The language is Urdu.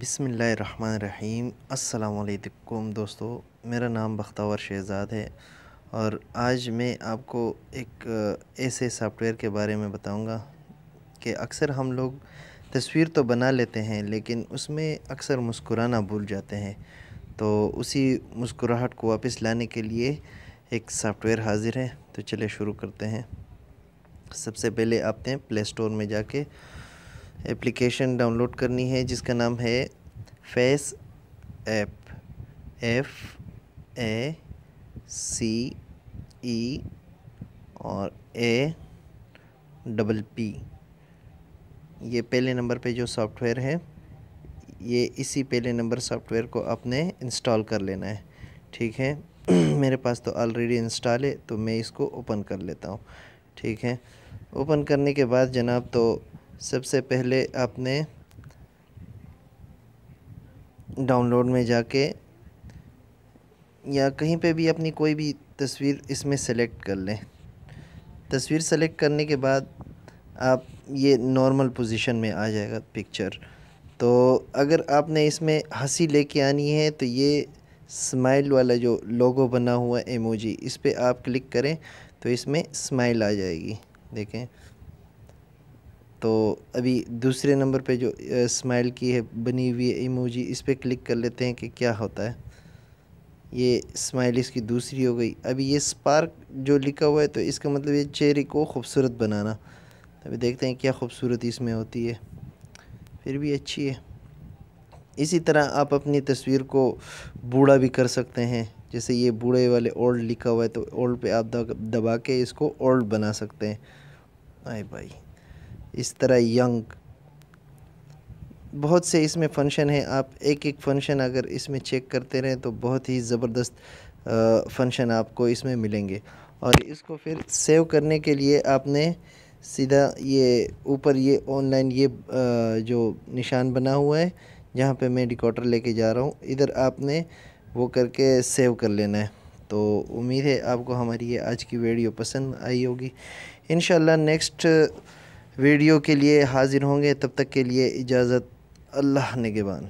بسم اللہ الرحمن الرحیم۔ السلام علیکم دوستو، میرا نام بختور شہزاد ہے اور آج میں آپ کو ایک ایسے سافٹ ویئر کے بارے میں بتاؤں گا کہ اکثر ہم لوگ تصویر تو بنا لیتے ہیں لیکن اس میں اکثر مسکرانا بھول جاتے ہیں، تو اسی مسکراہٹ کو واپس لانے کے لیے ایک سافٹ ویئر حاضر ہے۔ تو چلے شروع کرتے ہیں۔ سب سے پہلے آپ نے پلے اسٹور میں جا کے اپلیکیشن ڈاؤن لوڈ کرنی ہے جس کا نام ہے فیس ایپ، FACE اور APP۔ یہ پہلے نمبر پہ جو سافٹ ویئر ہے، یہ اسی پہلے نمبر سافٹ ویئر کو آپ نے انسٹال کر لینا ہے، ٹھیک ہے۔ میرے پاس تو آلریڈی انسٹال ہے تو میں اس کو اوپن کر لیتا ہوں، ٹھیک ہے۔ اوپن کرنے کے بعد جناب تو سب سے پہلے آپ نے ڈاؤن لوڈ میں جا کے یا کہیں پہ بھی اپنی کوئی بھی تصویر اس میں سلیکٹ کر لیں۔ تصویر سلیکٹ کرنے کے بعد آپ یہ نارمل پوزیشن میں آ جائے گا پکچر۔ تو اگر آپ نے اس میں ہنسی لے کے آنی ہے تو یہ اسمائل والا جو لوگو بنا ہوا ایموجی، اس پہ آپ کلک کریں تو اس میں اسمائل آ جائے گی، دیکھیں۔ تو ابھی دوسرے نمبر پہ جو اسمائل کی ہے بنی ہوئی ایموجی، اس پہ کلک کر لیتے ہیں کہ کیا ہوتا ہے۔ یہ اسمائل اس کی دوسری ہو گئی۔ ابھی یہ سپارک جو لکھا ہوا ہے تو اس کا مطلب یہ چہرے کو خوبصورت بنانا۔ ابھی دیکھتے ہیں کیا خوبصورتی اس میں ہوتی ہے، پھر بھی اچھی ہے۔ اسی طرح آپ اپنی تصویر کو بوڑھا بھی کر سکتے ہیں، جیسے یہ بوڑھے والے اولڈ لکھا ہوا ہے تو اولڈ پہ آپ دبا کے اس کو اولڈ بنا سکتے ہیں۔ آئے بھائی، اس طرح ینگ، بہت سے اس میں فنکشن ہیں۔ آپ ایک ایک فنکشن اگر اس میں چیک کرتے رہیں تو بہت ہی زبردست فنکشن آپ کو اس میں ملیں گے۔ اور اس کو پھر سیو کرنے کے لیے آپ نے سیدھا یہ اوپر یہ آن لائن یہ جو نشان بنا ہوا ہے جہاں پہ میں ریکارڈر لے کے جا رہا ہوں، ادھر آپ نے وہ کر کے سیو کر لینا ہے۔ تو امید ہے آپ کو ہماری یہ آج کی ویڈیو پسند آئی ہوگی۔ انشاءاللہ نیکسٹ ویڈیو کے لیے حاضر ہوں گے، تب تک کے لیے اجازت، اللہ نگہبان۔